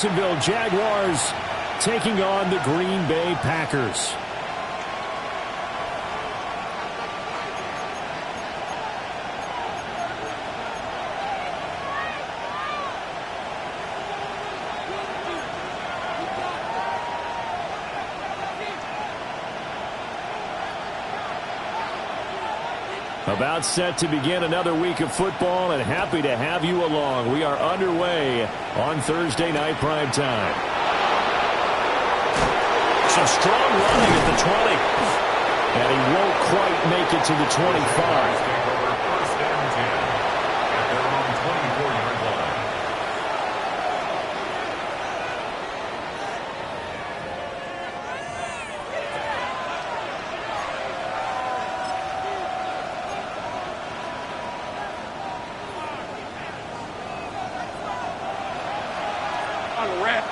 Jacksonville Jaguars taking on the Green Bay Packers. About set to begin another week of football, and happy to have you along. We are underway on Thursday night prime time. Some strong running at the 20. And he won't quite make it to the 25.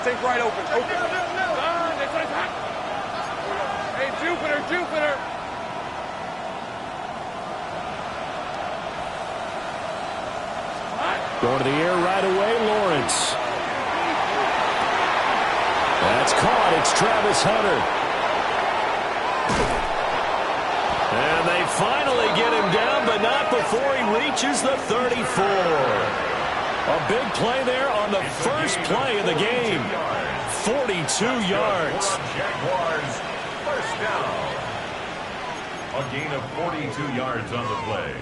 Take right open. Hey, Jupiter. Going to the air right away, Lawrence. That's caught. It's Travis Hunter. And they finally get him down, but not before he reaches the 34. A big play there on the first play of the game. 42 yards. Jaguars first down. A gain of 42 yards on the play.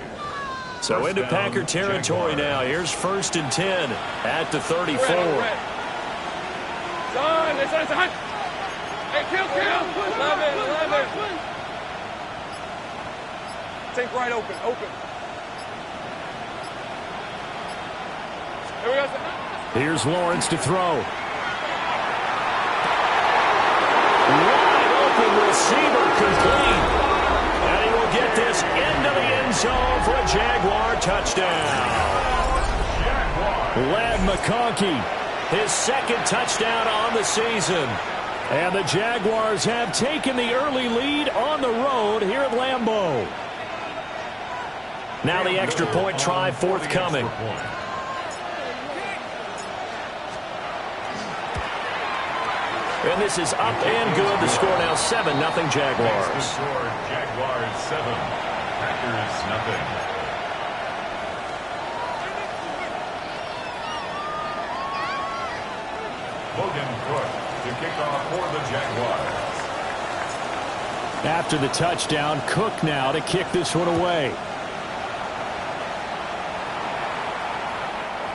So into Packer territory now. Here's 1st and 10 at the 34. Hey, kill. 11. Take right open. Here's Lawrence to throw. Wide open receiver complete. And he will get this into the end zone for a Jaguar touchdown. Ladd McConkey, his second touchdown on the season. And the Jaguars have taken the early lead on the road here at Lambeau. Now the extra point try forthcoming. And this is up and good. The score now 7-0 Jaguars. Jaguars 7, Packers 0. Logan Cook to kick off for the Jaguars. After the touchdown, Cook now to kick this one away.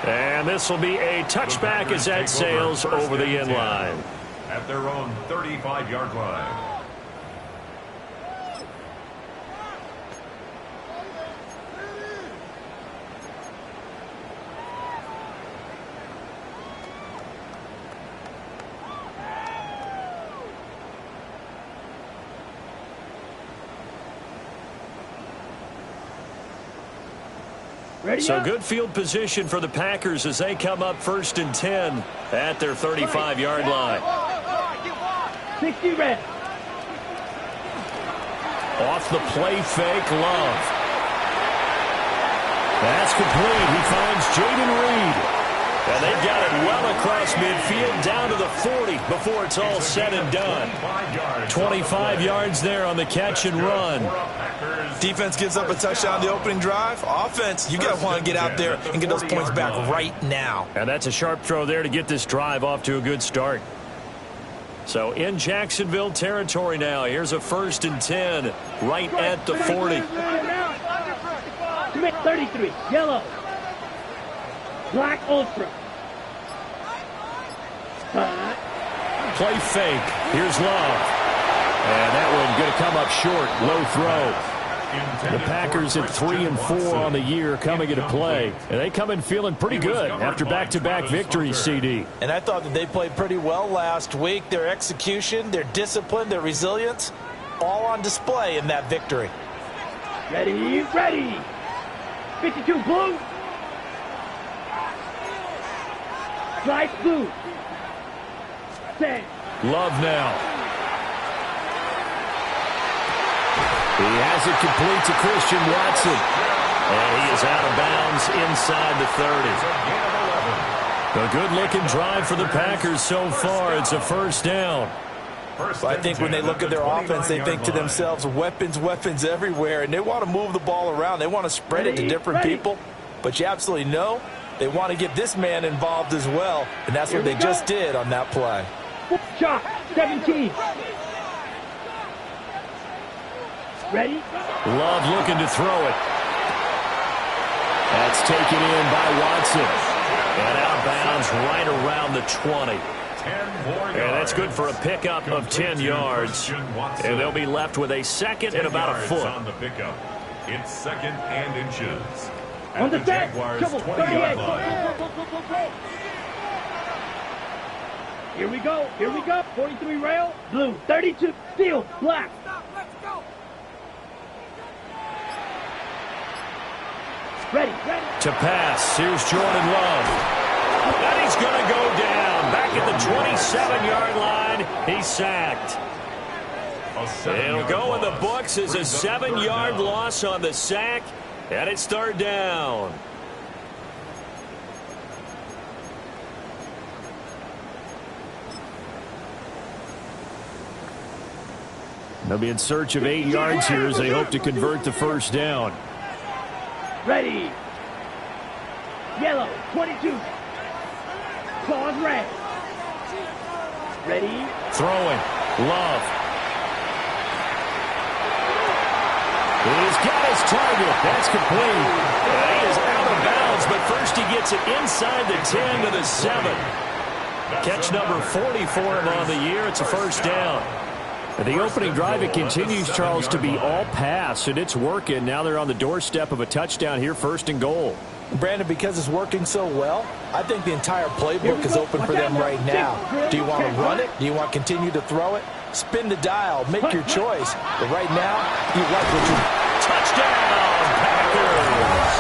And this will be a touchback as that sails over the end line. At their own 35-yard line. So good field position for the Packers as they come up 1st and 10 at their 35-yard line. 60 red. Off the play fake, Love. That's complete. He finds Jaden Reed. And they've got it well across midfield down to the 40 before it's all said and done. 25 yards there on the catch and run. Defense gives up a touchdown the opening drive. Offense, you got to want to get out there and get those points back right now. And that's a sharp throw there to get this drive off to a good start. So in Jacksonville territory now. Here's a 1st and 10 right at the 40. 33, yellow. Black Ultra. Play fake. Here's Love. And that one going to come up short. Low throw. The Packers at 3 and 4 on the year coming into play. And they come in feeling pretty good after back-to-back victories, CD. And I thought that they played pretty well last week. Their execution, their discipline, their resilience, all on display in that victory. Ready. 52 blue. Light blue. Set. Love now. He has it complete to Christian Watson. And he is out of bounds inside the 30. A good-looking drive for the Packers so far. It's a first down. I think when they look at their offense, they think to themselves, weapons, weapons everywhere, and they want to move the ball around. They want to spread it to different people, but you absolutely know they want to get this man involved as well, and that's what they just did on that play. Shot, 17. Ready? Love looking to throw it. That's taken in by Watson. And out of bounds right around the 20. And that's good for a pickup of 10 yards. And they'll be left with a second and about a foot. On the pickup. It's second and inches. On the set. Jaguars' Trouble. 20-yard line. Here we go. Here we go. 43 rail. Blue. 32. Steel. Black. Ready. To pass. Here's Jordan Love. And he's going to go down. Back at the 27-yard line. He's sacked. It'll go in the books as a 7-yard loss on the sack. And it's third down. They'll be in search of 8 yards here as they hope to convert the first down. Ready. Yellow. 22. Claws red. Ready. Throwing. Love. He's got his target. That's complete. He is out of bounds, but first he gets it inside the 10 to the 7. Catch number 40 for him on the year. It's a first down. The opening drive, it continues, Charles, to be all pass, and it's working. Now they're on the doorstep of a touchdown here, first and goal. Brandon, because it's working so well, I think the entire playbook is open for them right now. Do you want to run it? Do you want to continue to throw it? Spin the dial. Make your choice. But right now, you like what you... Touchdown, Packers!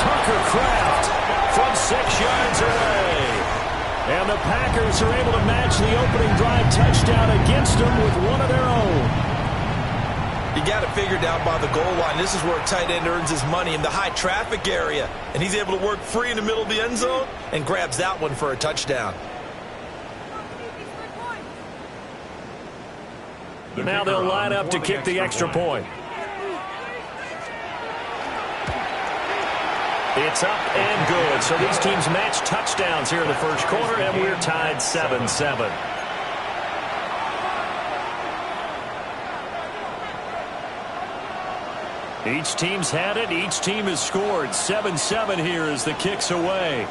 Tucker Kraft from 6 yards away. And the Packers are able to match the opening drive touchdown against them with one of their own. You got it figured out by the goal line. This is where a tight end earns his money, in the high traffic area. And he's able to work free in the middle of the end zone and grabs that one for a touchdown. Now they'll line up to kick the extra point. It's up and good. So these teams match touchdowns here in the first quarter, and we're tied 7-7. Each team's had it. Each team has scored. 7-7 here as the kick's away.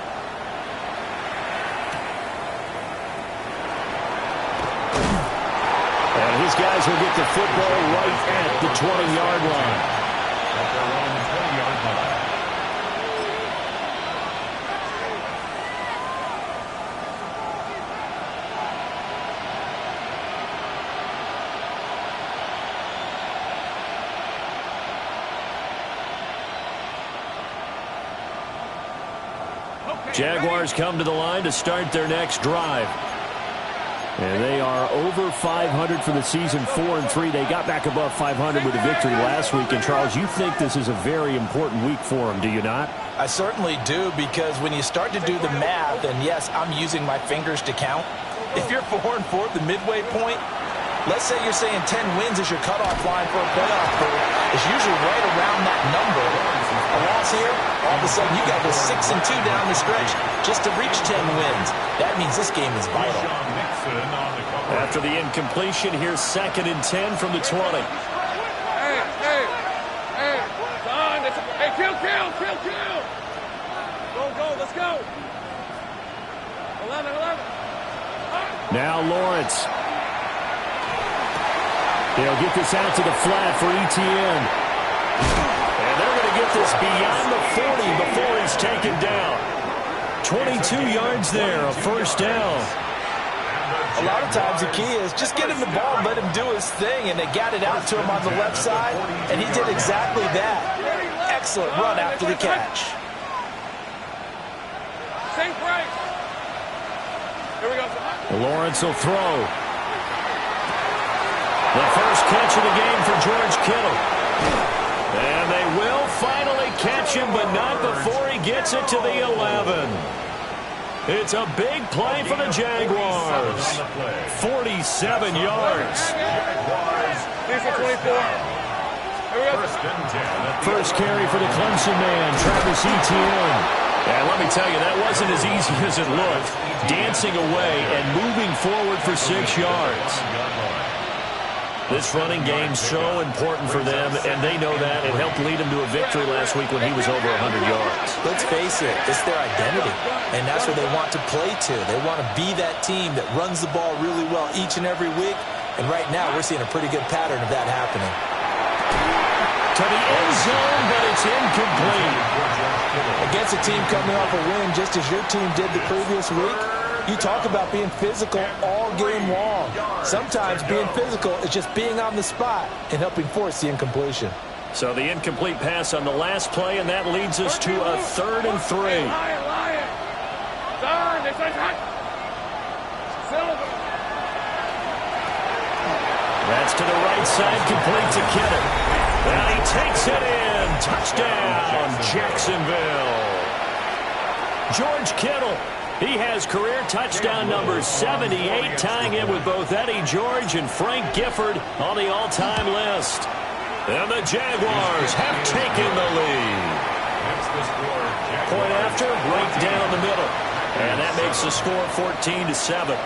And his guys will get the football right at the 20-yard line. At their own 20-yard line. Jaguars come to the line to start their next drive. And they are over 500 for the season, 4-3. They got back above 500 with a victory last week. And, Charles, you think this is a very important week for them, do you not? I certainly do, because when you start to do the math, and yes, I'm using my fingers to count. If you're 4-4 at the midway point, let's say you're saying 10 wins is your cutoff line for a playoff berth. It's usually right around that number. A loss here, all of a sudden you got to go 6-2 down the stretch just to reach 10 wins. That means this game is vital. After the incompletion, here's 2nd and 10 from the 20. Hey, Don, hey, kill. Go, let's go. 11. Now Lawrence. They'll get this out to the flat for Etienne. And they're going to get this beyond the 40 before he's taken down. 22 yards there, a first down. A lot of times the key is just get him the ball and let him do his thing, and they got it out to him on the left side, and he did exactly that. Excellent run after the catch. Safe right. Here we go. Lawrence will throw. The first catch of the game for George Kittle. And they will finally catch him, but not before he gets it to the 11. It's a big play for the Jaguars. 47 yards. First carry for the Clemson man, Travis Etienne. And let me tell you, that wasn't as easy as it looked. Dancing away and moving forward for 6 yards. This running game's so important for them, and they know that. It helped lead them to a victory last week when he was over 100 yards. Let's face it, it's their identity, and that's where they want to play to. They want to be that team that runs the ball really well each and every week, and right now we're seeing a pretty good pattern of that happening. To the end zone, but it's incomplete. Against a team coming off a win just as your team did the previous week, you talk about being physical all game long. Sometimes being physical is just being on the spot and helping force the incompletion. So the incomplete pass on the last play, and that leads us to a 3rd and 3. That's to the right side, complete to Kittle. And he takes it in. Touchdown, Jacksonville. George Kittle. He has career touchdown number 78, tying in with both Eddie George and Frank Gifford on the all-time list. And the Jaguars have taken the lead. Point after, right down the middle. And that makes the score 14-7.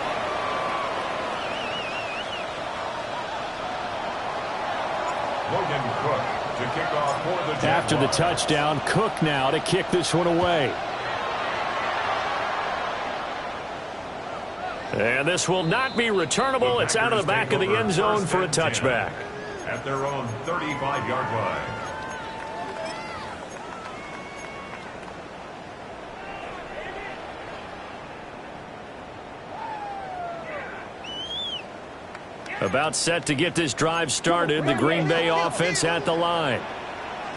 After the touchdown, Cook now to kick this one away. And this will not be returnable. It's out of the back of the end zone for a touchback. At their own 35-yard line. About set to get this drive started. The Green Bay offense at the line.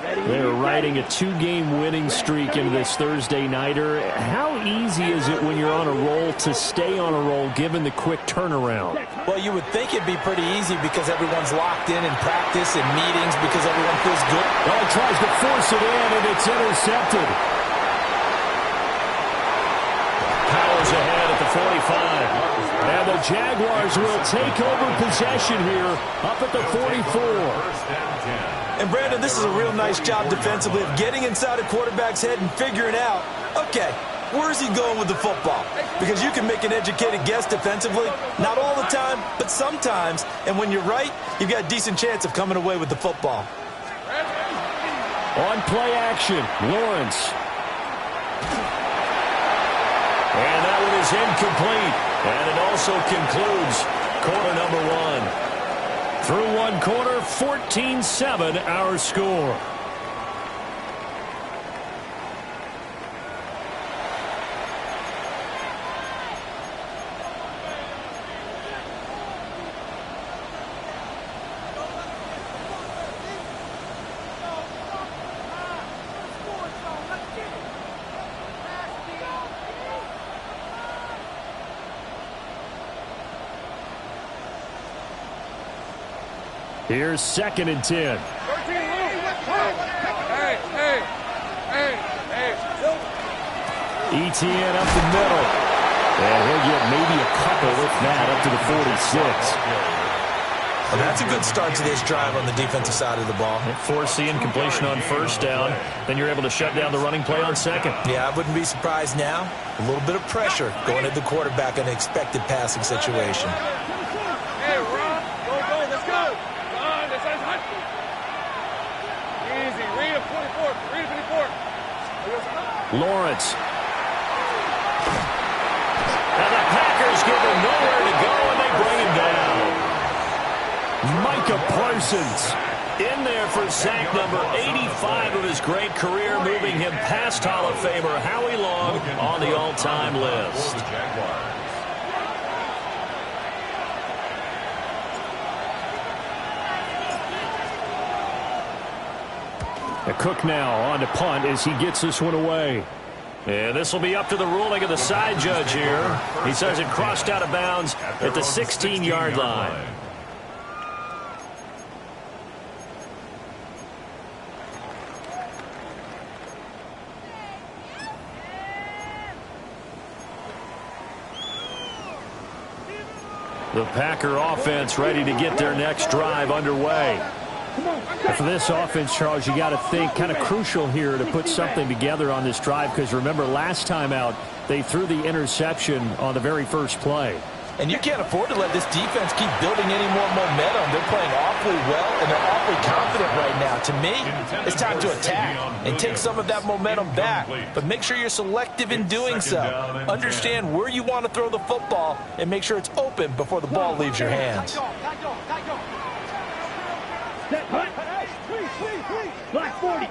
They're riding a 2-game winning streak into this Thursday nighter. How easy is it when you're on a roll to stay on a roll given the quick turnaround? Well, you would think it'd be pretty easy because everyone's locked in practice and meetings because everyone feels good. Well, tries to force it in, and it's intercepted. Powers ahead at the 45. And the Jaguars will take over possession here up at the 44. And, Brandon, this is a real nice job defensively of getting inside a quarterback's head and figuring out, okay, where's he going with the football? Because you can make an educated guess defensively, not all the time, but sometimes. And when you're right, you've got a decent chance of coming away with the football. On play action, Lawrence. And that one is incomplete. And it also concludes quarter number 1. Through one quarter, 14-7 our score. Here's 2nd and 10. Etienne up the middle. And he'll get maybe a couple, if that, up to the 46. Well, that's a good start to this drive on the defensive side of the ball. Force the incompletion on first down. Then you're able to shut down the running play on second. Yeah, I wouldn't be surprised now. A little bit of pressure going at the quarterback in an expected passing situation. Hey, Rob, go, let's go. On, this is hot. Easy, read a 44, read a 54. Lawrence. And the Packers give him nowhere to go, and they bring him down. Micah Parsons in there for sack number 85 of his great career, moving him past Hall of Famer Howie Long on the all-time list. A Cook now on to punt as he gets this one away. And this will be up to the ruling of the side judge here. He says it crossed out of bounds at the 16-yard line. The Packer offense ready to get their next drive underway. For this offense, Charles, you got to think kind of crucial here to put something together on this drive, because remember last time out they threw the interception on the very first play. And you can't afford to let this defense keep building any more momentum. They're playing awfully well, and they're awfully confident right now. To me, it's time to attack and take some of that momentum back. But make sure you're selective in doing so. Understand where you want to throw the football and make sure it's open before the ball leaves your hands. Black 40.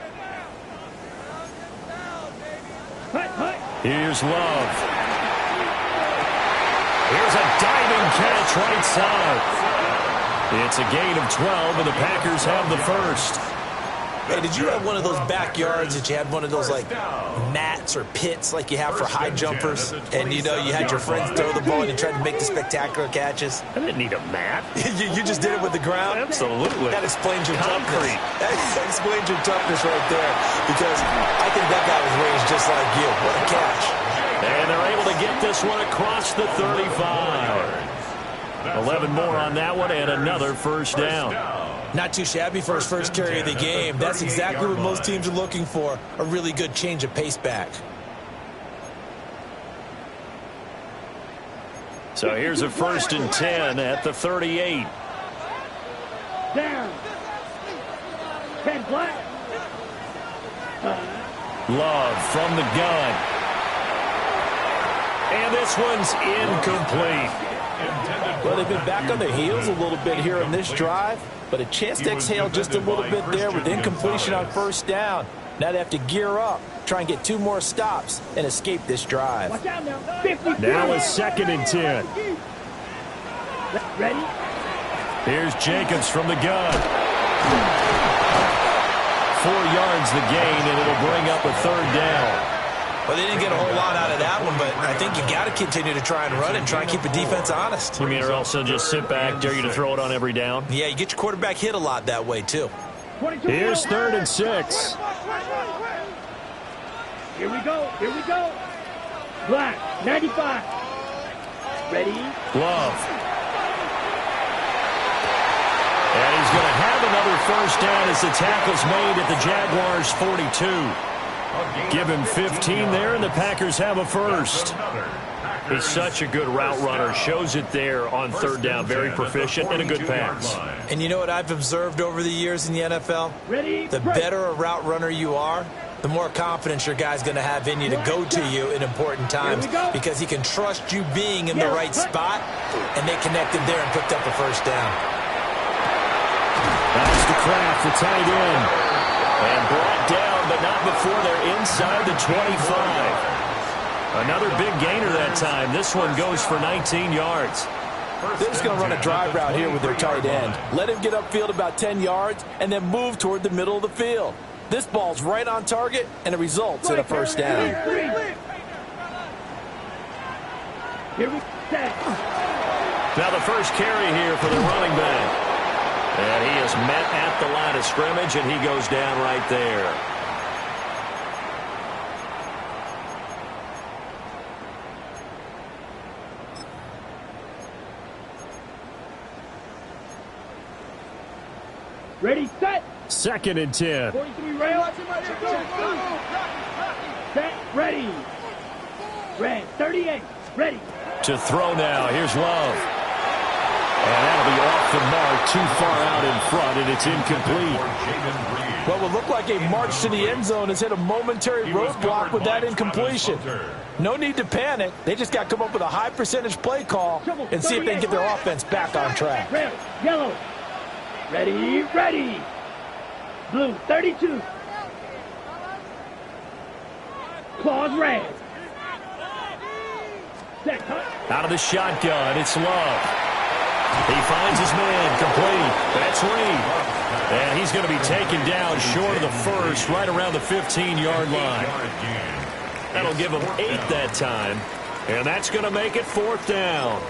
Here's Love. Here's a diving catch right side. It's a gain of 12, and the Packers have the first. Hey, did you have one of those backyards that you had one of those, like, mats or pits like you have for high jumpers? And, you know, you had your friends throw the ball and you tried to make the spectacular catches? I didn't need a mat. you just did it with the ground? Absolutely. That explains your Concrete. toughness. That explains your toughness right there. Because I think that guy was raised just like you. What a catch. And they're able to get this one across the 35. 11 more on that one and another first down. Not too shabby for his first carry of the game. That's exactly what most teams are looking for, a really good change of pace back. So here's a 1st and 10 at the 38. Down. 10 black. Love from the gun. And this one's incomplete. Well, they've been back on their heels a little bit here on this drive, but a chance to exhale just a little bit there with incompletion on first down. Now they have to gear up, try and get 2 more stops, and escape this drive. Watch out now. 50. Now a 2nd and 10. Ready? Here's Jacobs from the gun. 4 yards the gain, and it'll bring up a 3rd down. Well, they didn't get a whole lot out of that one, but I think you got to continue to try and run and try and keep the defense honest. You mean, or also just sit back, dare you to throw it on every down? Yeah, you get your quarterback hit a lot that way, too. Here's 3rd and 6. Here we go. Here we go. Black, 95. Ready? Love. And he's going to have another first down as the tackle's made at the Jaguars' 42. Give him 15 there, and the Packers have a first. He's such a good route runner. Shows it there on 3rd down. Very proficient and a good pass. And you know what I've observed over the years in the NFL? Ready? The better a route runner you are, the more confidence your guy's going to have in you to go to you in important times, because he can trust you being in the right spot, and they connected there and picked up a first down. That's the Kraft, the tight end. And brought down, but not before they're inside the 25. Another big gainer that time. This one goes for 19 yards. They're just going to run a drive route here with their tight end. Let him get upfield about 10 yards and then move toward the middle of the field. This ball's right on target, and it results in a first down. Here we go. Now the first carry here for the running back. And he is met at the line of scrimmage, and he goes down right there. Ready, set. 2nd and 10. 43 rail. Set, ready. Red, 38, ready. To throw now. Here's Love. And that'll be off the mark, too far out in front, and it's incomplete. What would look like a march to the end zone has hit a momentary roadblock with that incompletion. No need to panic. They just got to come up with a high percentage play call and see if they can get their offense back on track. Red, yellow. Ready, ready. Blue, 32. Claws red. Set, out of the shotgun, it's Love. He finds his man, complete. That's Reed. And he's going to be taken down short of the first, right around the 15-yard line. That'll give him 8 that time. And that's going to make it 4th down.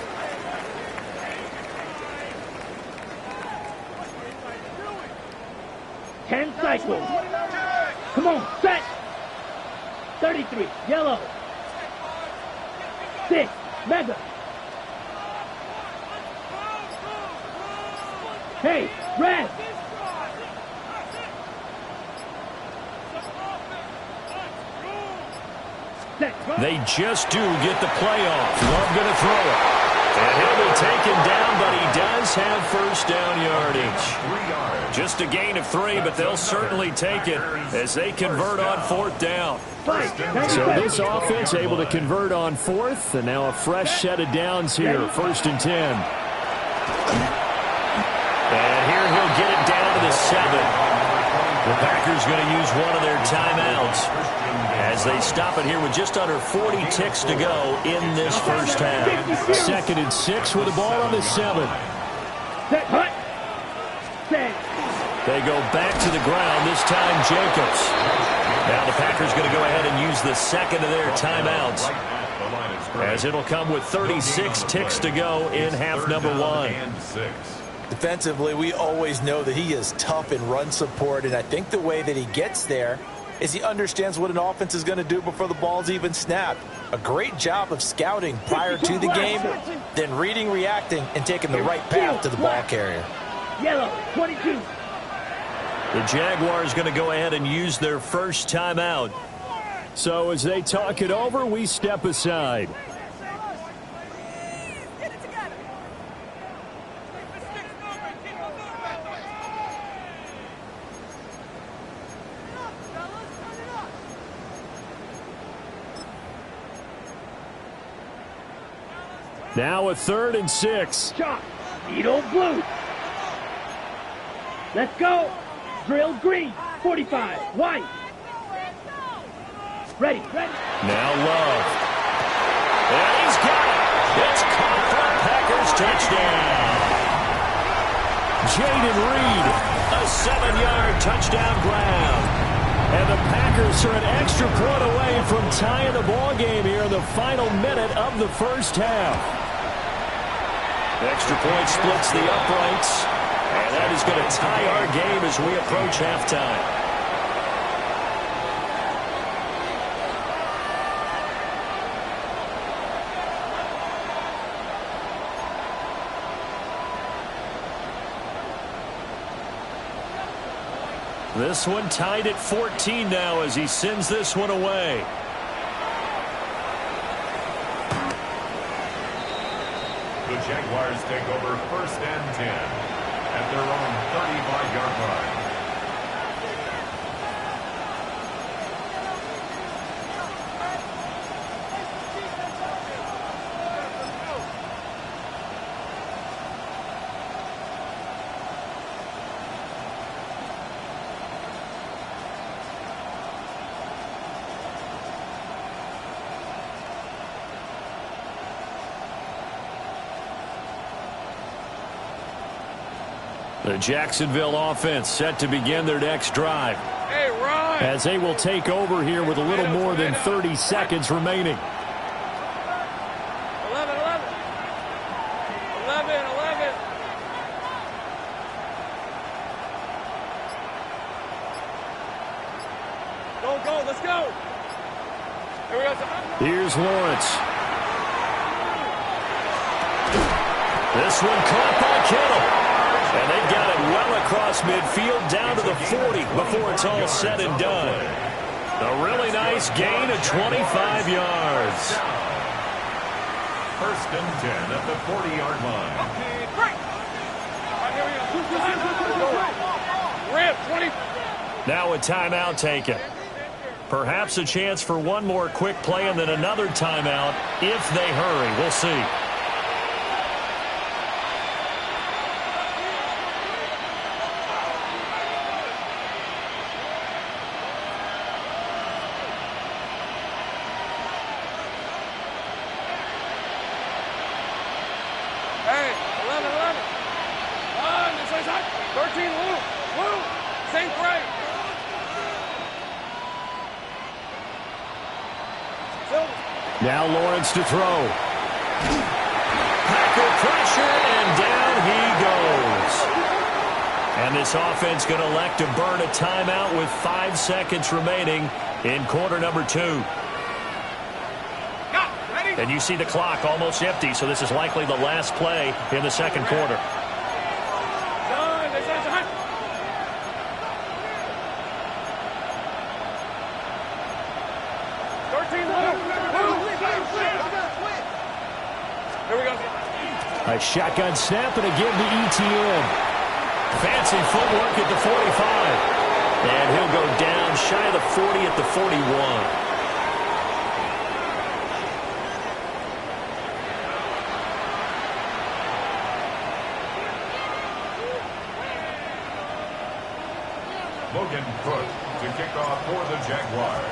Ten cycles. Come on, set. 33, yellow. 6, mega. Hey, rest. They just do get the play off. Love going to throw it. And he'll be taken down, but he does have first down yardage. Just a gain of 3, but they'll certainly take it as they convert on 4th down. So this offense able to convert on 4th, and now a fresh set of downs here, 1st and 10. And here he'll get it down to the 7. The Packers going to use one of their timeouts as they stop it here with just under 40 ticks to go in this first half. 2nd and 6 with the ball on the 7. They go back to the ground, this time Jacobs. Now the Packers going to go ahead and use the 2nd of their timeouts, as it'll come with 36 ticks to go in half number 1. Defensively, we always know that he is tough in run support, and I think the way that he gets there is he understands what an offense is going to do before the ball's even snapped. A great job of scouting prior to the game, then reading, reacting, and taking the right path to the ball carrier. Yellow, 22. The Jaguars going to go ahead and use their first timeout. So as they talk it over, we step aside. Now a 3rd and 6. Chalk, needle blue. Let's go. Drill green, 45, white. Ready. Now Love. And he's got it. It's caught for a Packers touchdown. Jaden Reed, a 7-yard touchdown grab. And the Packers are an extra point away from tying the ball game here in the final minute of the first half. The extra point splits the uprights, and that is going to tie our game as we approach halftime. This one tied at 14 now as he sends this one away. The Jaguars take over 1st and 10 at their own 35-yard line. The Jacksonville offense set to begin their next drive. Hey, Ron. As they will take over here with a little more than 30 seconds remaining. 11. Go, let's go. Here we go. Here's Lawrence. This one caught by Kittle. And they've got it well across midfield down to the 40 before it's all said and done. A really nice gain of 25 yards. 1st and 10 at the 40-yard line. Rip, 20. Now a timeout taken. Perhaps a chance for one more quick play and then another timeout if they hurry. We'll see. Hey, 11. 13, Lou. Same break. Now Lawrence to throw. Packer pressure, and down he goes. And this offense going to elect to burn a timeout with 5 seconds remaining in quarter number 2. And you see the clock almost empty, so this is likely the last play in the second quarter. Here we go. A shotgun snap and again to ETN. Fancy footwork at the 45. And he'll go down shy of the 40 at the 41. Logan Cook to kick off for the Jaguars.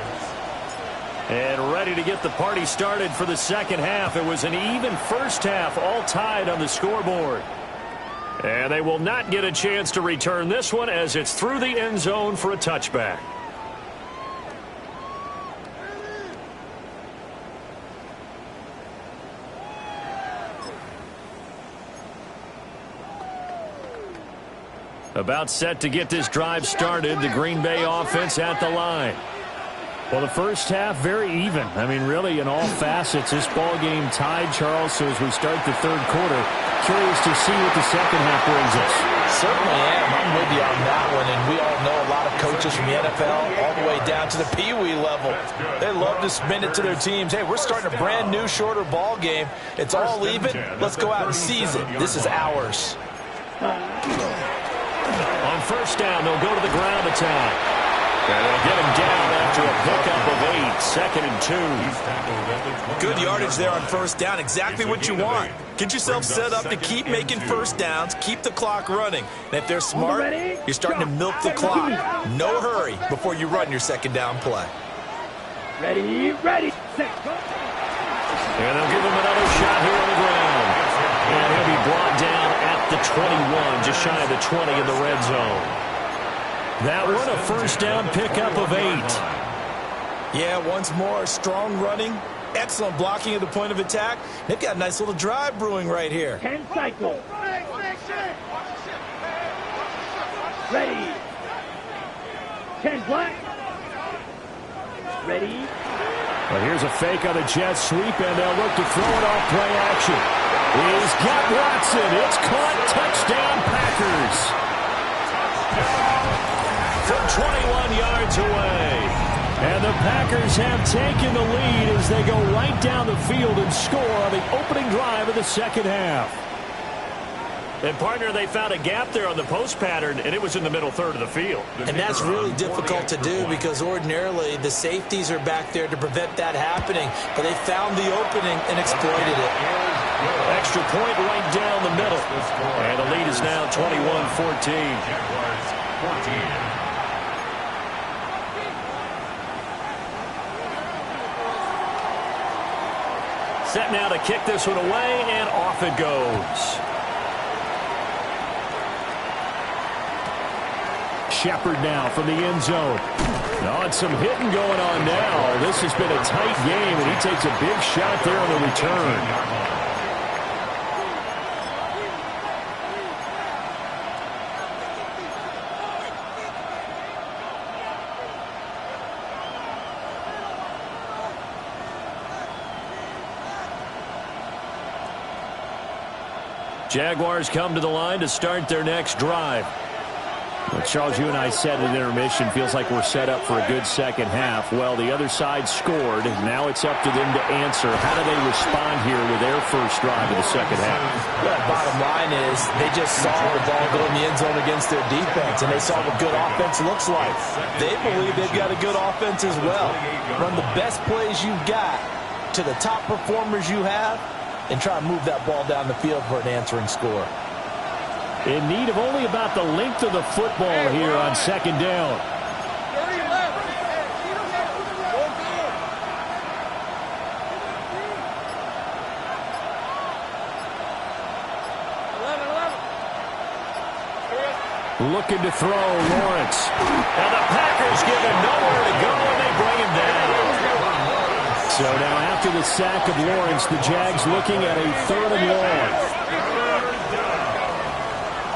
And ready to get the party started for the second half. It was an even first half, all tied on the scoreboard. And they will not get a chance to return this one as it's through the end zone for a touchback. About set to get this drive started. The Green Bay offense at the line. Well, the first half, very even. I mean, really, in all facets, this ball game tied, Charles. So as we start the third quarter, curious to see what the second half brings us. Certainly am. I'm with you on that one. And we all know a lot of coaches from the NFL all the way down to the Pee Wee level. They love to spin it to their teams. Hey, we're starting a brand new, shorter ball game. It's all even. Let's go out and seize it. This is ours. On first down, they'll go to the ground attack. And they'll get him down after a pickup of 8, 2nd and 2. Good yardage there on first down. Exactly what you want. Get yourself set up to keep making first downs, keep the clock running. And if they're smart, you're starting to milk the clock. No hurry before you run your second down play. Ready, set, go. And they'll give him another shot here on the ground. And he'll be brought down at the 21, just shy of the 20 in the red zone. That one, a first down pickup of 8. Yeah, once more, strong running, excellent blocking at the point of attack. They've got a nice little drive brewing right here. 10 cycles. Ready. 10 black. Ready. Well, here's a fake on the jet sweep, and they'll look to throw it off play action. He's got Watson. It's caught. Touchdown, Packers. From 21 yards away. And the Packers have taken the lead as they go right down the field and score on the opening drive of the second half. And, partner, they found a gap there on the post pattern, and it was in the middle third of the field. And that's really difficult to do because ordinarily the safeties are back there to prevent that happening. But they found the opening and exploited it. Extra point right down the middle. And the lead is now 21-14. Jaguars 14. Set now to kick this one away, and off it goes. Shepard now from the end zone. Oh, and some hitting going on now. This has been a tight game, and he takes a big shot there on the return. Jaguars come to the line to start their next drive. Well, Charles, you and I said at intermission, feels like we're set up for a good second half. Well, the other side scored. Now it's up to them to answer. How do they respond here with their first drive of the second half? Well, bottom line is they just saw the ball go in the end zone against their defense, and they saw what good offense looks like. They believe they've got a good offense as well. Run the best plays you've got to the top performers you have, and try and move that ball down the field for an answering score. In need of only about the length of the football here on second down. 30 left. Looking to throw, Lawrence. And the Packers give him nowhere to go, and they bring him down. So now after the sack of Lawrence, the Jags looking at a 3rd and long.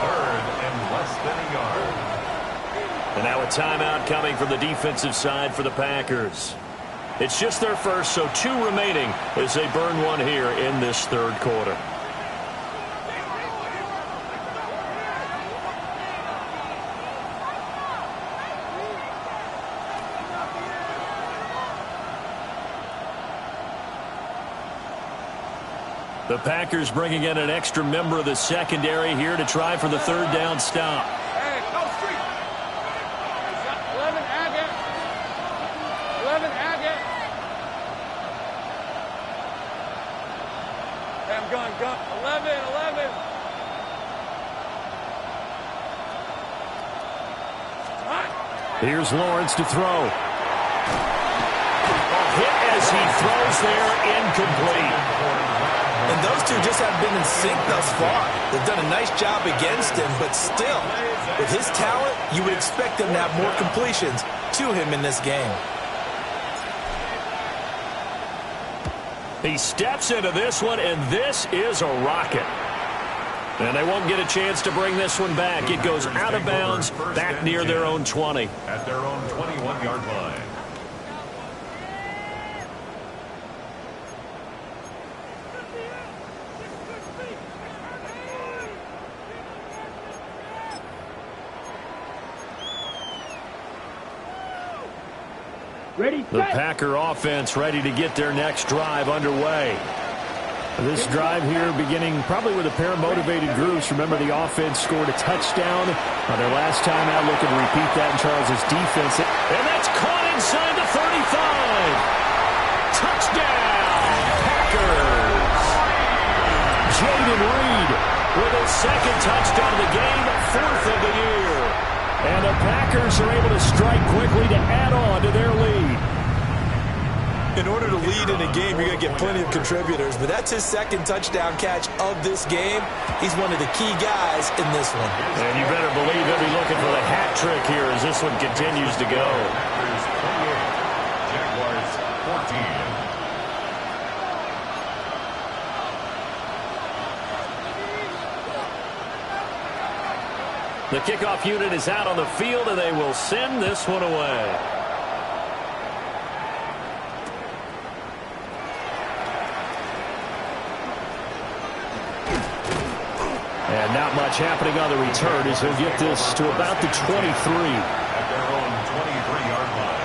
Third and less than a yard. And now a timeout coming from the defensive side for the Packers. It's just their first, so 2 remaining as they burn one here in this third quarter. The Packers bringing in an extra member of the secondary here to try for the third down stop. Hey, go street. 11 Agate. 11 Agate. Damn gun. 11. Here's Lawrence to throw. A hit as he throws there, incomplete. And those two just haven't been in sync thus far. They've done a nice job against him, but still, with his talent, you would expect him to have more completions to him in this game. He steps into this one, and this is a rocket. And they won't get a chance to bring this one back. It goes out of bounds, back near their own 20. At their own 21-yard line. The Packer offense ready to get their next drive underway. This drive here beginning probably with a pair of motivated groups. Remember, the offense scored a touchdown on their last time out. Looking to repeat that in Charles's defense. And that's caught inside the 35. Touchdown, Packers. Jaden Reed with his second touchdown of the game, fourth of the year. And the Packers are able to strike quickly to add on to their lead. In order to lead in a game, you're going to get plenty of contributors, but that's his second touchdown catch of this game. He's one of the key guys in this one. And you better believe he'll be looking for the hat trick here as this one continues to go. Jaguars 14. The kickoff unit is out on the field, and they will send this one away. And not much happening on the return as he'll get this to about the 23. At their own 23-yard line.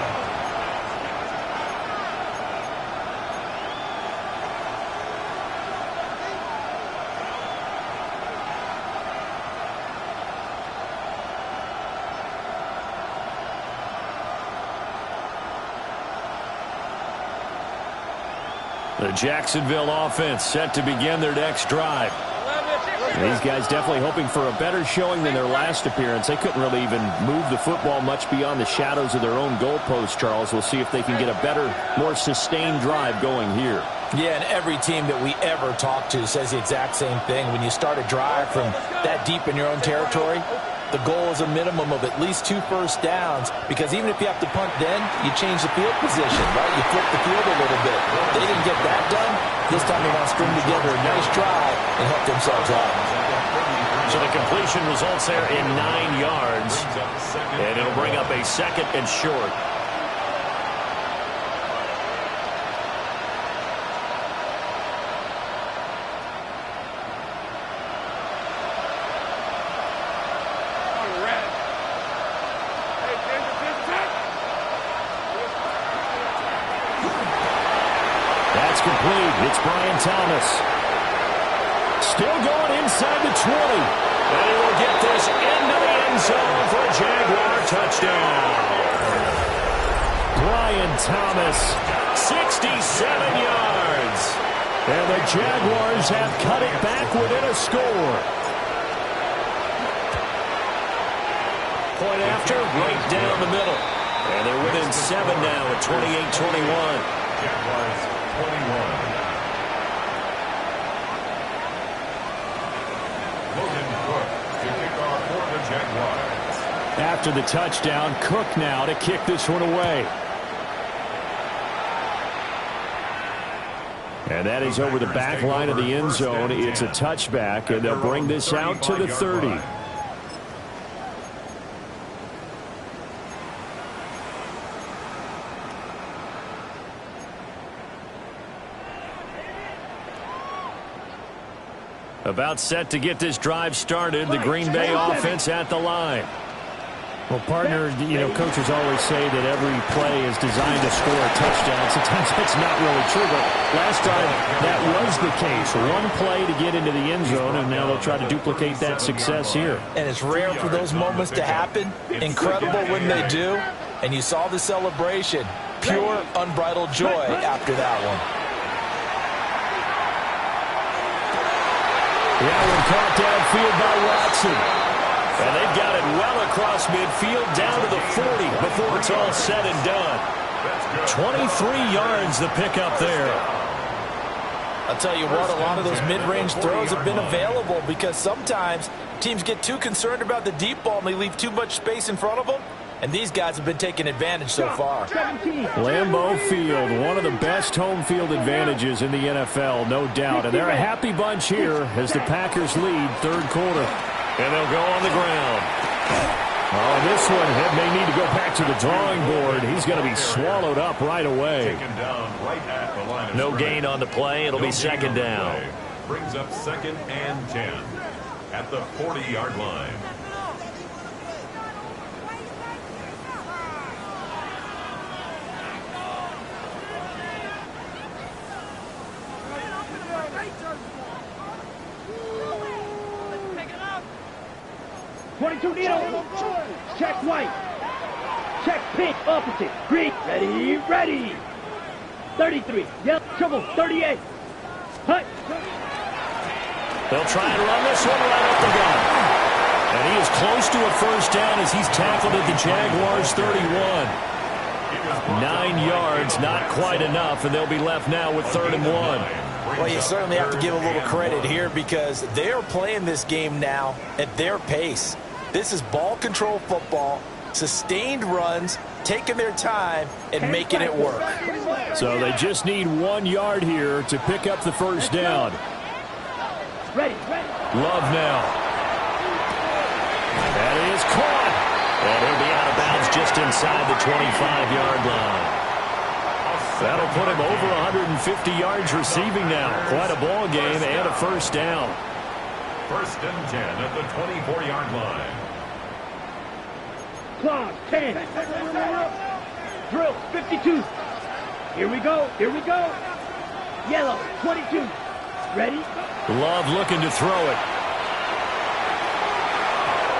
The Jacksonville offense set to begin their next drive. These guys definitely hoping for a better showing than their last appearance. They couldn't really even move the football much beyond the shadows of their own goalpost, Charles. We'll see if they can get a better, more sustained drive going here. Yeah, and every team that we ever talk to says the exact same thing. When you start a drive from that deep in your own territory, the goal is a minimum of at least 2 first downs, because even if you have to punt then, you change the field position, right? You flip the field a little bit. They didn't get that done. This time they want to string together a nice drive and help themselves out. So the completion results there in 9 yards, and it'll bring up a second and short. It's Brian Thomas. Still going inside the 20. And he will get this into the end zone for a Jaguar touchdown. Brian Thomas, 67 yards. And the Jaguars have cut it back within a score. Point after, right down the middle. And they're within 7 now at 28-21. Jaguars 21. After the touchdown, Cook now to kick this one away. And that is over the back line of the end zone. It's a touchback, and they'll bring this out to the 30. About set to get this drive started. The Green Bay offense at the line. Well, partner, coaches always say that every play is designed to score a touchdown. Sometimes that's not really true, but last time that was the case. One play to get into the end zone, and now they'll try to duplicate that success here. And it's rare for those moments to happen. Incredible when they do. And you saw the celebration. Pure, unbridled joy after that one. That one caught downfield by Watson. And they've got it well across midfield down to the 40 before it's all said and done. 23 yards the pickup there. I'll tell you what, a lot of those mid-range throws have been available because sometimes teams get too concerned about the deep ball and they leave too much space in front of them. And these guys have been taking advantage so far. Lambeau Field, one of the best home field advantages in the NFL, no doubt. And they're a happy bunch here as the Packers lead third quarter. And they'll go on the ground. Oh, this one may need to go back to the drawing board. He's going to be swallowed up right away. No gain on the play. It'll be second down. Brings up 2nd and 10 at the 40-yard line. Check white. Check pink opposite. Green. Ready. 33. Yep. Trouble. 38. Hut. They'll try and run this one right up the gut. And he is close to a first down as he's tackled at the Jaguars' 31. 9 yards, not quite enough, and they'll be left now with 3rd and 1. Well, you certainly have to give a little credit here because they are playing this game now at their pace. This is ball control football, sustained runs, taking their time, and making it work. So they just need 1 yard here to pick up the first down. Ready. Love now. That is caught. And he'll be out of bounds just inside the 25-yard line. That'll put him over 150 yards receiving now. Quite a ball game and a first down. 1st and 10 at the 24-yard line. Clock 10. Drill 52. Here we go. Yellow 22. Ready? Love looking to throw it.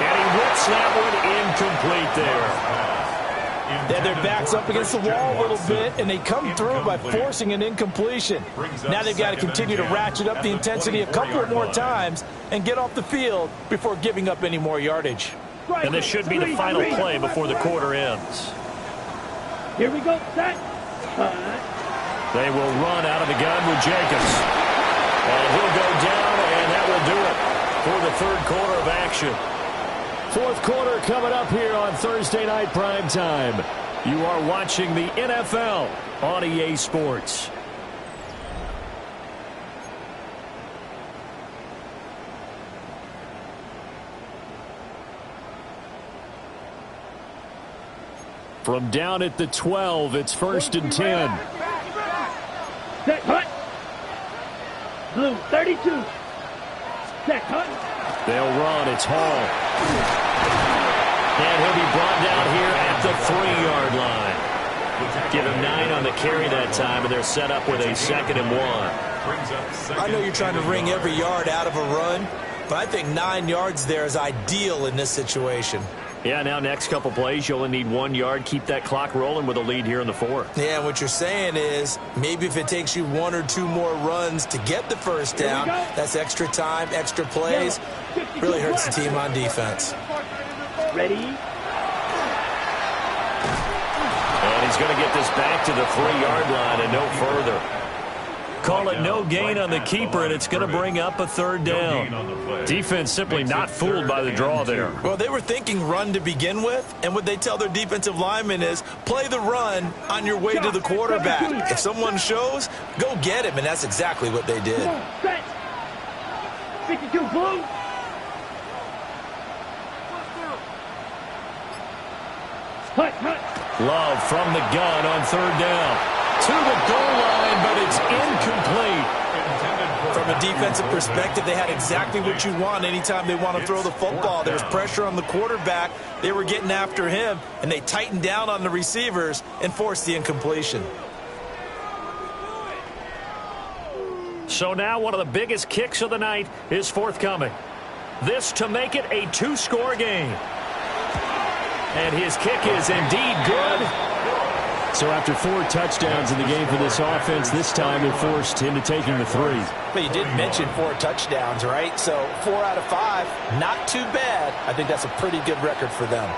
And he whips that one incomplete there. Yeah, their back's up against the wall a little bit, and they come through by forcing an incompletion. Now they've got to continue to ratchet up the intensity a couple more times and get off the field before giving up any more yardage. And this should be the final play before the quarter ends. Here we go. Set. They will run out of the gun with Jacobs. And he'll go down, and that will do it for the third quarter of action. Fourth quarter coming up here on Thursday Night Prime Time. You are watching the NFL on EA Sports. From down at the 12, it's 1st and 10. Set. Hut. Blue 32. Set. Hut. They'll run. It's Hall. And he'll be brought down here at the 3-yard line. Give him 9 on the carry that time, and they're set up with a 2nd and 1. I know you're trying to wring every yard out of a run, but I think 9 yards there is ideal in this situation. Yeah, now next couple plays, you only need 1 yard. Keep that clock rolling with a lead here in the 4th. Yeah, what you're saying is maybe if it takes you 1 or 2 more runs to get the first down, that's extra time, extra plays. Really hurts the team on defense. Ready? And he's going to get this back to the 3-yard line and no further. Call it no gain on the keeper, and it's going to bring up a 3rd down. Defense simply not fooled by the draw there. Well, they were thinking run to begin with, and what they tell their defensive linemen is play the run on your way to the quarterback. If someone shows, go get him, and that's exactly what they did. 52 blue. Love from the gun on 3rd down. To the goal line, but it's incomplete. From a defensive perspective, they had exactly what you want anytime they want to throw the football. There's pressure on the quarterback. They were getting after him, and they tightened down on the receivers and forced the incompletion. So now one of the biggest kicks of the night is forthcoming. This to make it a two-score game. And his kick is indeed good. So after 4 touchdowns in the game for this offense, this time they're forced into taking the 3. But you did mention 4 touchdowns, right? So 4 out of 5, not too bad. I think that's a pretty good record for them.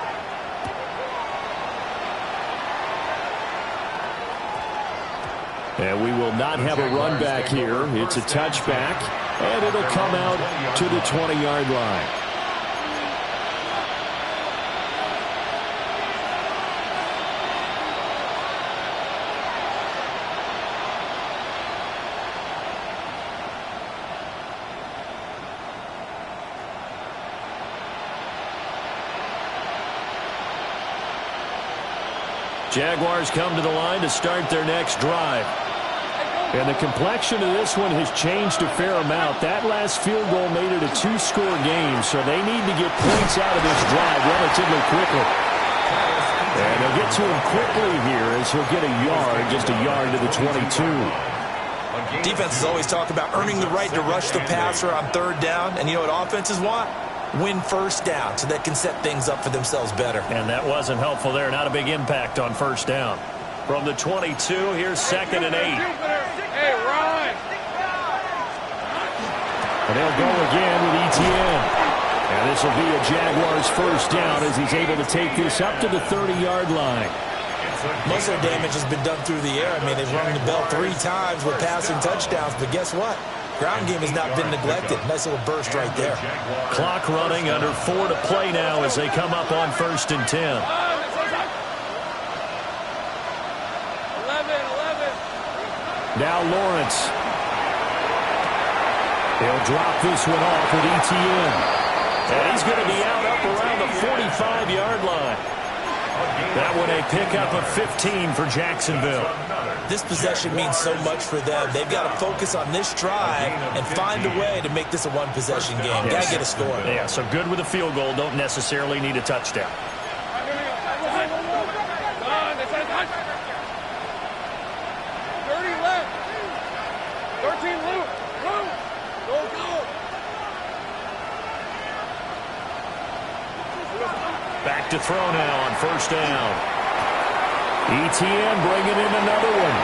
And we will not have a run back here. It's a touchback, and it'll come out to the 20-yard line. Jaguars come to the line to start their next drive. And the complexion of this one has changed a fair amount. That last field goal made it a 2-score game, so they need to get points out of this drive relatively quickly. And they'll get to him quickly here as he'll get a yard, just a yard to the 22. Defenses always talk about earning the right to rush the passer on 3rd down, and you know what offenses want? Win 1st down so they can set things up for themselves better. And that wasn't helpful there. Not a big impact on 1st down. From the 22, here's 2nd and 8. Hey, Ron! And they'll go again with Etienne. And this will be a Jaguars 1st down as he's able to take this up to the 30-yard line. Most of the damage has been done through the air. I mean, they've rung the bell 3 times with passing touchdowns, but guess what? Ground game has not been neglected. Nice little burst right there. Clock running, under 4 to play now as they come up on 1st and 10. 11. Now Lawrence. He'll drop this one off with Etienne. And he's going to be out up around the 45-yard line. That one a pickup of 15 for Jacksonville. This possession means so much for them. They've got to focus on this drive and find a way to make this a one-possession game. Yes. Got to get a score. Yeah, so good with a field goal. Don't necessarily need a touchdown. 30 left. 13 loop. Go, go. Back to throw now on 1st down. Etienne bringing in another one.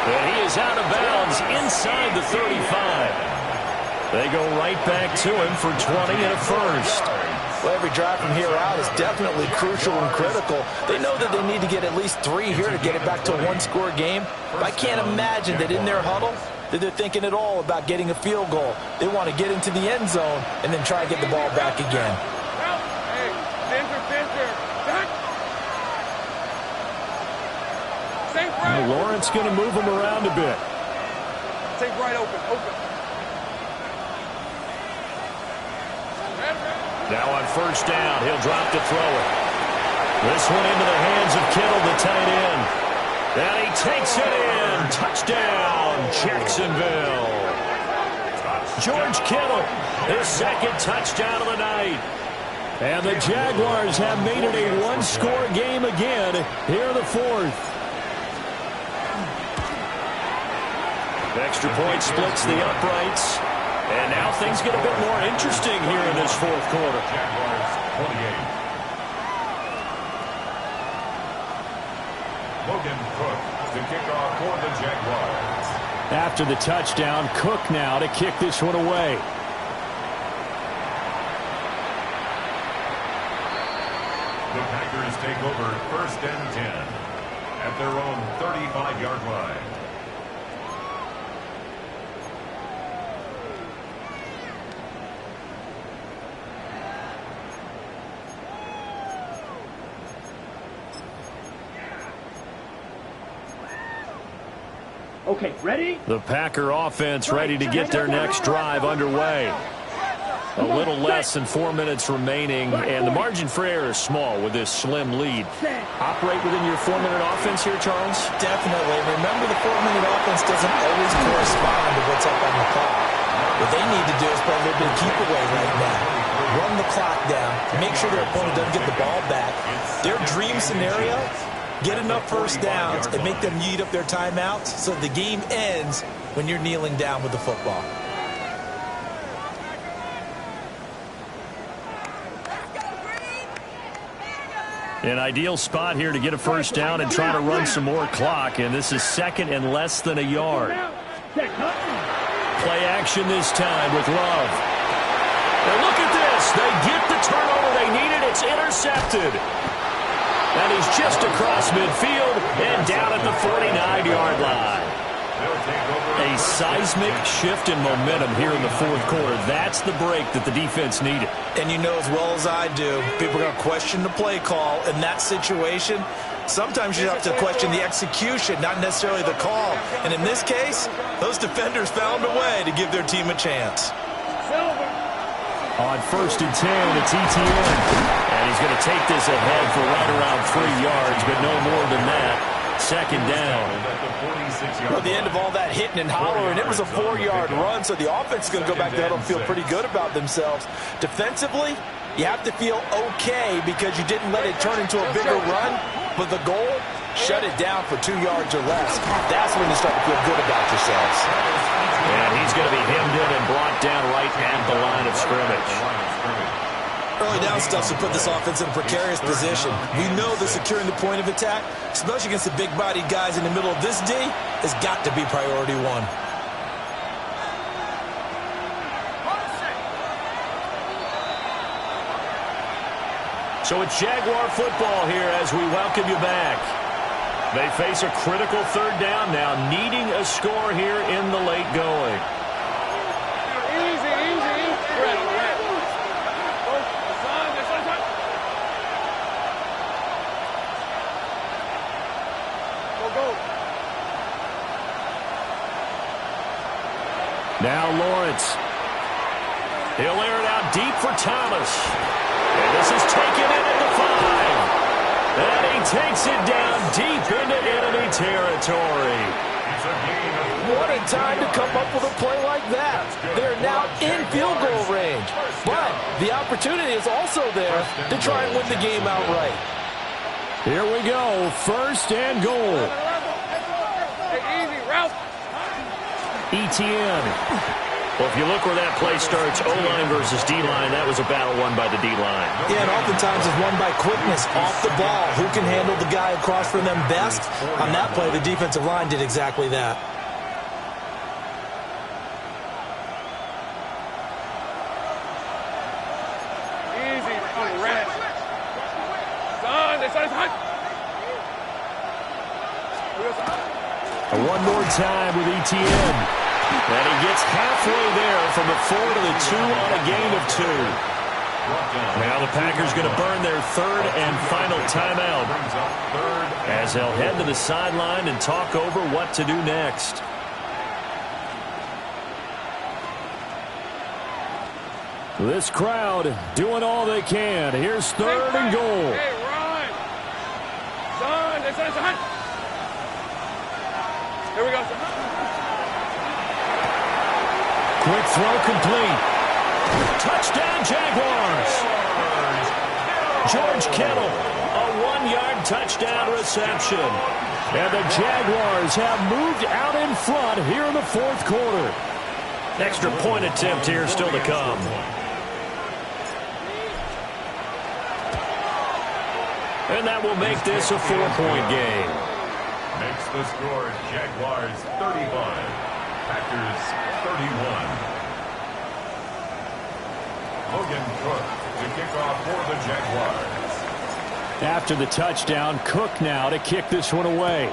And he is out of bounds inside the 35. They go right back to him for 20 and a 1st. Well, every drive from here out is definitely crucial and critical. They know that they need to get at least 3 here to get it back to a one-score game. But I can't imagine that in their huddle that they're thinking at all about getting a field goal. They want to get into the end zone and then try and get the ball back again. Hey, Pinter. Back. Safe right. Lawrence going to move him around a bit. Safe right open. Now on 1st down, he'll drop to throw it. This one into the hands of Kittle, the tight end. And he takes it in. Touchdown, Jacksonville. George Kittle, his 2nd touchdown of the night. And the Jaguars have made it a one-score game again here in the 4th. Extra point splits the uprights. And now things get a bit more interesting here in this 4th quarter. Jaguars 28. Logan Cook to kick off for the Jaguars. After the touchdown, Cook now to kick this one away. The Packers take over 1st and 10 at their own 35-yard line. Okay, ready? The Packer offense ready to get their next drive underway. A little less than 4 minutes remaining, and the margin for error is small with this slim lead. Operate within your 4-minute offense here, Charles? Definitely. Remember, the 4-minute offense doesn't always correspond to what's up on the clock. What they need to do is play a little bit of keep away right now. Run the clock down. Make sure their opponent doesn't get the ball back. Their dream scenario, get enough first downs and make them eat up their timeouts so the game ends when you're kneeling down with the football. An ideal spot here to get a first down and try to run some more clock, and this is second and less than a yard. Play action this time with Love. And look at this. They get the turnover they needed. It's intercepted. And he's just across midfield and down at the 49-yard line. A seismic shift in momentum here in the fourth quarter. That's the break that the defense needed. And you know as well as I do, people are going to question the play call in that situation. Sometimes you have to question the execution, not necessarily the call. And in this case, those defenders found a way to give their team a chance. On first and 10, it's ETN. And he's going to take this ahead for right around 3 yards, but no more than that. Second down. Well, at the end of all that hitting and hollering, it was a 4-yard run, so the offense is going to go back there and feel pretty good about themselves. Defensively, you have to feel okay because you didn't let it turn into a bigger run, but the goal, shut it down for 2 yards or less. That's when you start to feel good about yourselves. And he's going to be hemmed in and brought down right at the line of scrimmage. Early down stuff to put this offense in a precarious position. We know that securing the point of attack, especially against the big-bodied guys in the middle of this D, has got to be priority one. So it's Jaguar football here as we welcome you back. They face a critical third down now, needing a score here in the late going. Now Lawrence. He'll air it out deep for Thomas. And this is taken in at the 5. And he takes it down deep into enemy territory. What a time to come up with a play like that. They're now in field goal range. But the opportunity is also there to try and win the game outright. Here we go. First and goal. Easy, Ralph. ETN. Well, if you look where that play starts, O-line versus D-line, that was a battle won by the D-line. Yeah, and oftentimes it's won by quickness off the ball. Who can handle the guy across from them best? On that play, the defensive line did exactly that. Easy, rest. One more time with ETN. And he gets halfway there from the 4 to the 2 on a gain of 2. Now the Packers going to burn their third and final timeout as they'll head to the sideline and talk over what to do next. This crowd doing all they can. Here's third and goal. Hey, run. Son. Here we go, son. Quick throw complete. Touchdown, Jaguars. George Kittle, a 1-yard touchdown reception. And the Jaguars have moved out in front here in the fourth quarter. Extra point attempt here still to come. And that will make this a 4-point game. Makes the score Jaguars 35, Packers 31. Logan Cook to kick off for the Jaguars. After the touchdown, Cook now to kick this one away.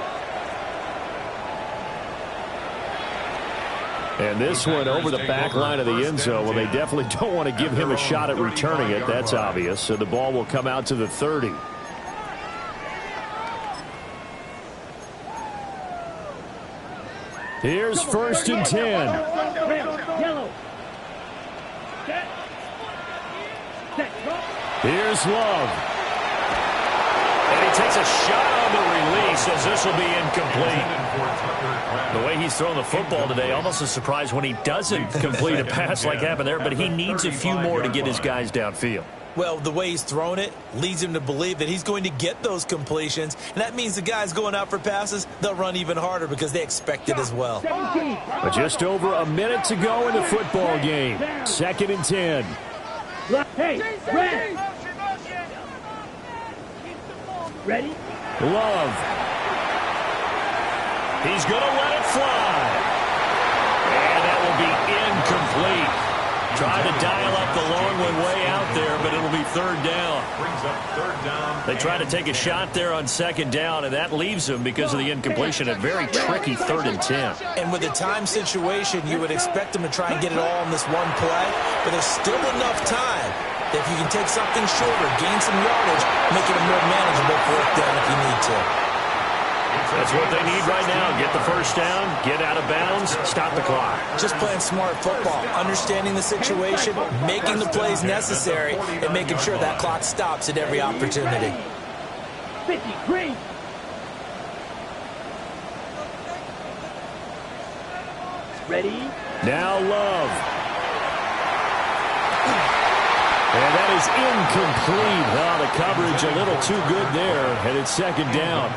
And this one over the back line of the end zone. Well, they definitely don't want to give him a shot at returning it. That's obvious. So the ball will come out to the 30. Here's first and 10. Yellow. Here's Love. And he takes a shot on the release as this will be incomplete. The way he's throwing the football today, almost a surprise when he doesn't complete a pass like happened there, but he needs a few more to get his guys downfield. Well, the way he's thrown it leads him to believe that he's going to get those completions. And that means the guys going out for passes, they'll run even harder because they expect it as well. But just over a minute to go in the football game. 2nd and 10. Hey, red. Ready? Love. He's going to let it fly. And that will be incomplete. Tried to dial up the long one way out there, but it'll be 3rd down. Brings up 3rd down. They try to take a shot there on 2nd down, and that leaves them, because of the incompletion, a very tricky 3rd and 10. And with the time situation, you would expect them to try and get it all in this one play, but there's still enough time that if you can take something shorter, gain some yardage, make it a more manageable 4th down if you need to. That's what they need right now. Get the 1st down, get out of bounds, stop the clock. Just playing smart football, understanding the situation, making the plays necessary, and making sure that clock stops at every opportunity. 53. Ready? Now Love. And that is incomplete. Oh, the coverage a little too good there, and it's 2nd down.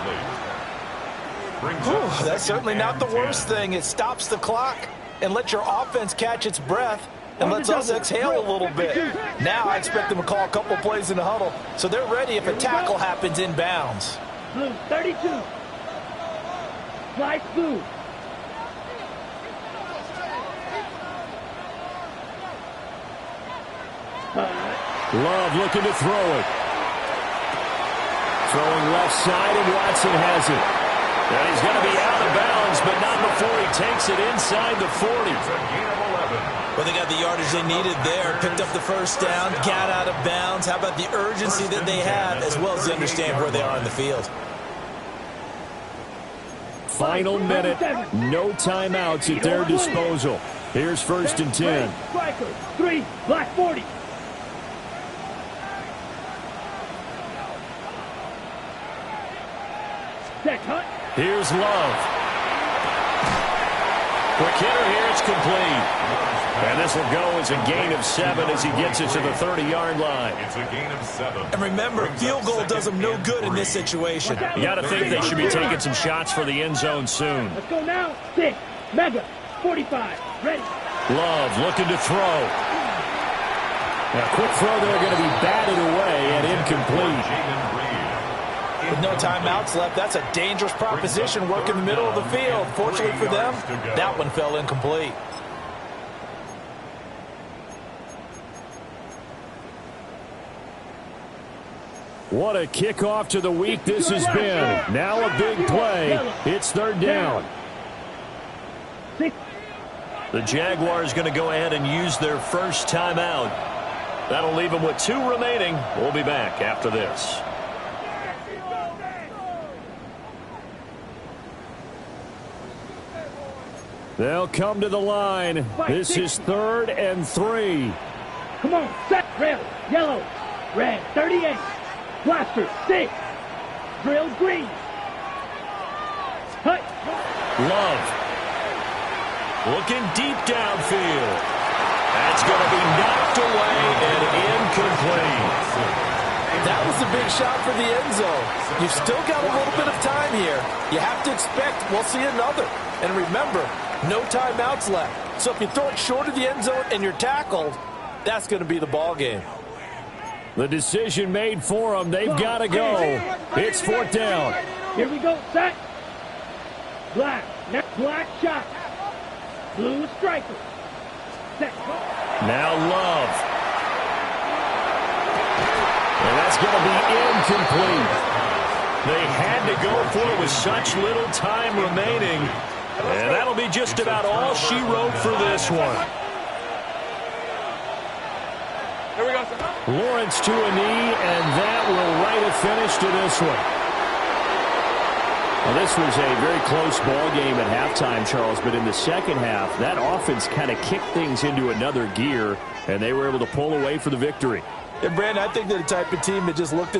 That's certainly not the worst thing. It stops the clock and lets your offense catch its breath and lets us exhale a little bit. Now I expect them to call a couple plays in the huddle so they're ready if a tackle happens in bounds. Blue, 32. Slide blue. Love looking to throw it. Throwing left side, and Watson has it. And he's going to be out of bounds, but not before he takes it inside the 40. Well, they got the yardage they needed there, picked up the 1st down, got out of bounds. How about the urgency that they have, as well as they understand where they are in the field? Final minute, no timeouts at their disposal. Here's 1st and 10. Striker, 3, black 40. Set cut. Here's Love. Quick hitter here, it's complete. And this will go as a gain of 7 as he gets it to the 30-yard line. It's a gain of 7. And remember, field goal does them no good in this situation. You got to think they should be taking some shots for the end zone soon. Let's go now. 6, mega, 45, ready. Love looking to throw. Now, quick throw there, going to be batted away and incomplete. With no timeouts left, that's a dangerous proposition. Work in the middle of the field. Fortunately for them, that one fell incomplete. What a kickoff to the week this has been. Now a big play. It's 3rd down. The Jaguars going to go ahead and use their 1st timeout. That'll leave them with 2 remaining. We'll be back after this. They'll come to the line. This is 3rd and 3. Come on, set, rail, yellow, red, 38, blaster, 6, drill, green. Cut. Love. Looking deep downfield. That's going to be knocked away and incomplete. That was a big shot for the end zone. You've still got a little bit of time here. You have to expect we'll see another. And remember, no timeouts left. So if you throw it short of the end zone and you're tackled, that's going to be the ball game. The decision made for them. They've got to go. It's 4th down. Here we go, set. Black, next black shot. Blue striker. Set. Now Love. And that's going to be incomplete. They had to go for it with such little time remaining. And that'll be just about all she wrote for this one. Here we go, sir. Lawrence to a knee, and that will write a finish to this one. Well, this was a very close ball game at halftime, Charles, but in the second half, that offense kind of kicked things into another gear, and they were able to pull away for the victory. And, Brandon, I think they're the type of team that just looked at